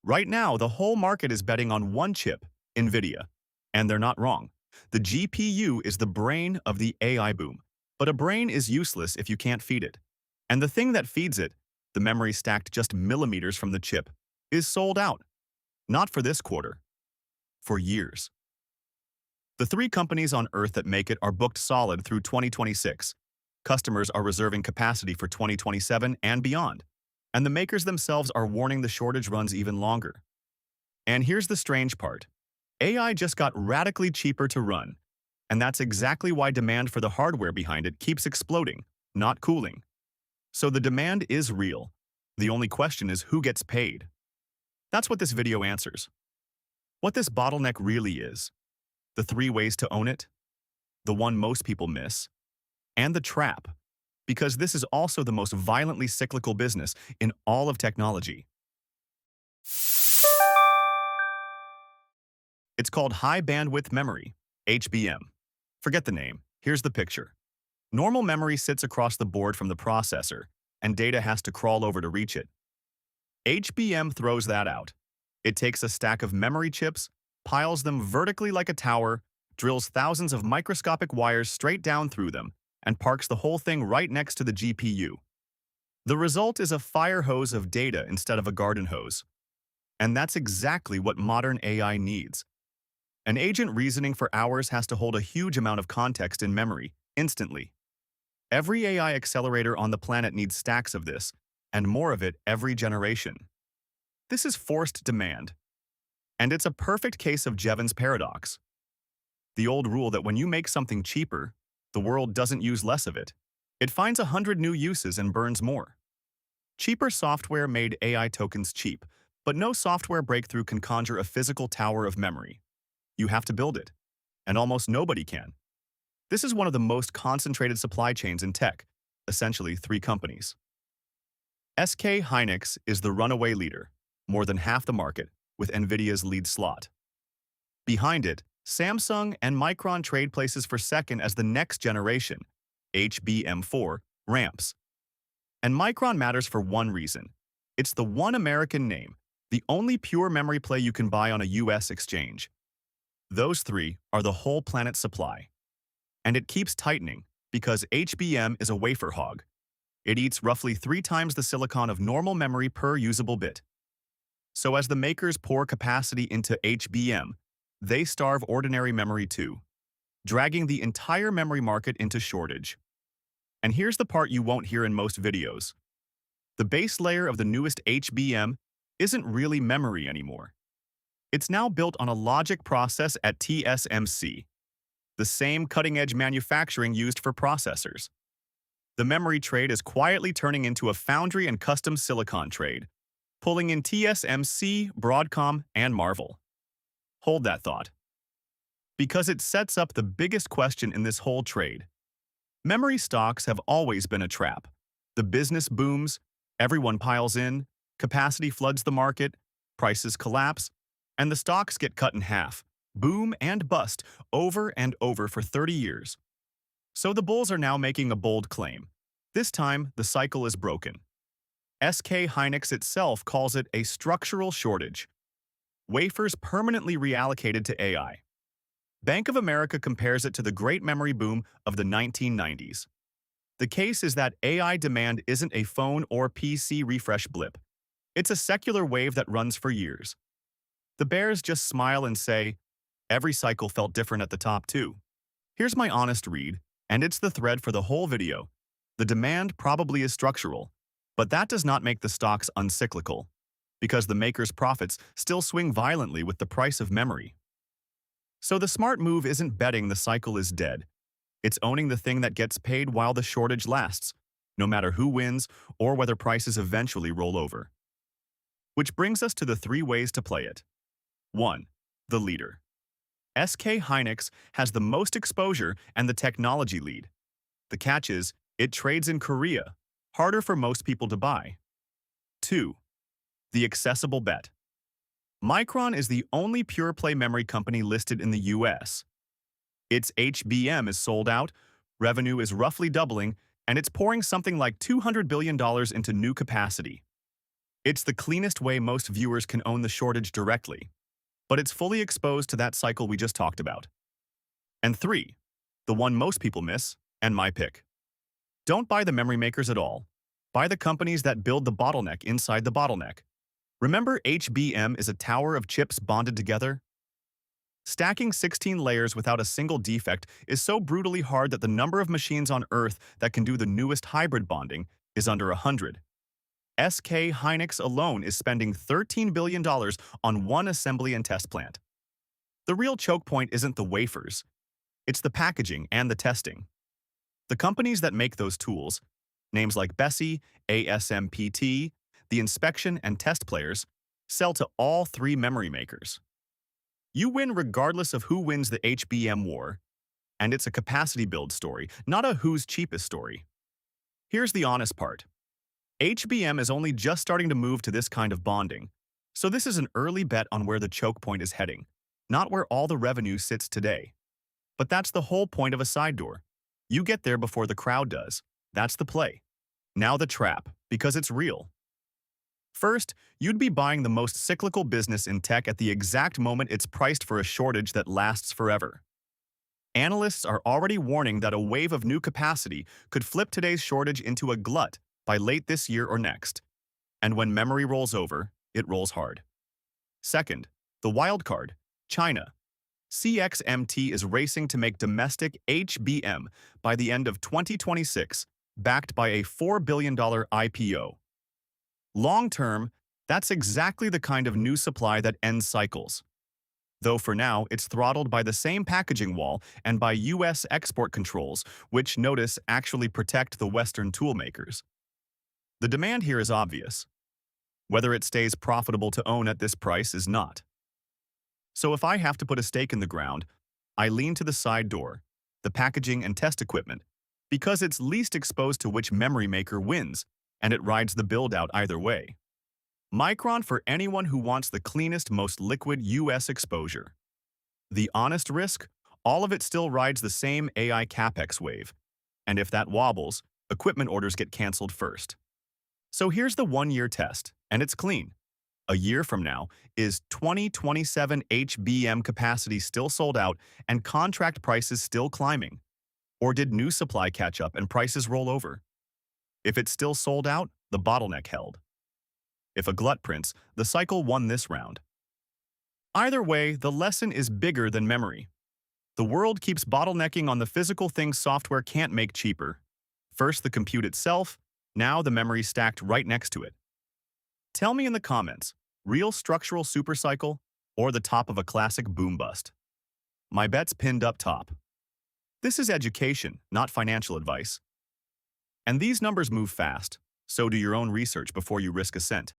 Right now, the whole market is betting on one chip, Nvidia. And they're not wrong. The GPU is the brain of the AI boom. But a brain is useless if you can't feed it. And the thing that feeds it, the memory stacked just millimeters from the chip, is sold out. Not for this quarter. For years. The three companies on Earth that make it are booked solid through 2026. Customers are reserving capacity for 2027 and beyond. And the makers themselves are warning the shortage runs even longer. And here's the strange part. AI just got radically cheaper to run. And that's exactly why demand for the hardware behind it keeps exploding, not cooling. So the demand is real. The only question is who gets paid. That's what this video answers. What this bottleneck really is. The three ways to own it. The one most people miss. And the trap. Because this is also the most violently cyclical business in all of technology. It's called high bandwidth memory, HBM. Forget the name. Here's the picture. Normal memory sits across the board from the processor, and data has to crawl over to reach it. HBM throws that out. It takes a stack of memory chips, piles them vertically like a tower, drills thousands of microscopic wires straight down through them, and parks the whole thing right next to the GPU. The result is a fire hose of data instead of a garden hose. And that's exactly what modern AI needs. An agent reasoning for hours has to hold a huge amount of context in memory, instantly. Every AI accelerator on the planet needs stacks of this, and more of it every generation. This is forced demand. And it's a perfect case of Jevons paradox. The old rule that when you make something cheaper, the world doesn't use less of it. It finds 100 new uses and burns more. Cheaper software made AI tokens cheap, but no software breakthrough can conjure a physical tower of memory. You have to build it, and almost nobody can. This is one of the most concentrated supply chains in tech, essentially three companies. SK Hynix is the runaway leader, more than half the market, with Nvidia's lead slot. Behind it, Samsung and Micron trade places for second as the next generation, HBM4, ramps. And Micron matters for one reason. It's the one American name, the only pure memory play you can buy on a US exchange. Those three are the whole planet's supply. And it keeps tightening because HBM is a wafer hog. It eats roughly 3 times the silicon of normal memory per usable bit. So as the makers pour capacity into HBM, they starve ordinary memory too, dragging the entire memory market into shortage. And here's the part you won't hear in most videos. The base layer of the newest HBM isn't really memory anymore. It's now built on a logic process at TSMC, the same cutting-edge manufacturing used for processors. The memory trade is quietly turning into a foundry and custom silicon trade, pulling in TSMC, Broadcom, and Marvell. Hold that thought. Because it sets up the biggest question in this whole trade. Memory stocks have always been a trap. The business booms, everyone piles in, capacity floods the market, prices collapse, and the stocks get cut in half, boom and bust, over and over for 30 years. So the bulls are now making a bold claim. This time, the cycle is broken. SK Hynix itself calls it a structural shortage. Wafers permanently reallocated to AI. Bank of America compares it to the great memory boom of the 1990s. The case is that AI demand isn't a phone or PC refresh blip. It's a secular wave that runs for years. The bears just smile and say, every cycle felt different at the top too. Here's my honest read, and it's the thread for the whole video. The demand probably is structural, but that does not make the stocks uncyclical, because the maker's profits still swing violently with the price of memory. So the smart move isn't betting the cycle is dead. It's owning the thing that gets paid while the shortage lasts, no matter who wins or whether prices eventually roll over. Which brings us to the 3 ways to play it. 1. The leader. SK Hynix has the most exposure and the technology lead. The catch is, it trades in Korea, harder for most people to buy. 2. The accessible bet. Micron is the only pure-play memory company listed in the US. Its HBM is sold out, revenue is roughly doubling, and it's pouring something like $200 billion into new capacity. It's the cleanest way most viewers can own the shortage directly, but it's fully exposed to that cycle we just talked about. And 3, the one most people miss, and my pick. Don't buy the memory makers at all. Buy the companies that build the bottleneck inside the bottleneck. Remember HBM is a tower of chips bonded together? Stacking 16 layers without a single defect is so brutally hard that the number of machines on Earth that can do the newest hybrid bonding is under 100. SK Hynix alone is spending $13 billion on one assembly and test plant. The real choke point isn't the wafers, it's the packaging and the testing. The companies that make those tools, names like Bessie, ASMPT, the inspection and test players, sell to all 3 memory makers. You win regardless of who wins the HBM war, and it's a capacity build story, not a who's cheapest story. Here's the honest part. HBM is only just starting to move to this kind of bonding, so this is an early bet on where the choke point is heading, not where all the revenue sits today. But that's the whole point of a side door. You get there before the crowd does. That's the play. Now the trap, because it's real. First, you'd be buying the most cyclical business in tech at the exact moment it's priced for a shortage that lasts forever. Analysts are already warning that a wave of new capacity could flip today's shortage into a glut by late this year or next. And when memory rolls over, it rolls hard. Second, the wild card, China. CXMT is racing to make domestic HBM by the end of 2026, backed by a $4 billion IPO. Long-term, that's exactly the kind of new supply that ends cycles. Though for now, it's throttled by the same packaging wall and by US export controls, which, notice, actually protect the Western toolmakers. The demand here is obvious. Whether it stays profitable to own at this price is not. So if I have to put a stake in the ground, I lean to the side door, the packaging and test equipment, because it's least exposed to which memory maker wins, and it rides the build-out either way. Micron for anyone who wants the cleanest, most liquid US exposure. The honest risk? All of it still rides the same AI capex wave. And if that wobbles, equipment orders get canceled first. So here's the one-year test, and it's clean. A year from now, is 2027 HBM capacity still sold out and contract prices still climbing? Or did new supply catch up and prices roll over? If it's still sold out, the bottleneck held. If a glut prints, the cycle won this round. Either way, the lesson is bigger than memory. The world keeps bottlenecking on the physical things software can't make cheaper. First the compute itself, now the memory stacked right next to it. Tell me in the comments, real structural supercycle or the top of a classic boom bust? My bet's pinned up top. This is education, not financial advice. And these numbers move fast, so do your own research before you risk a cent.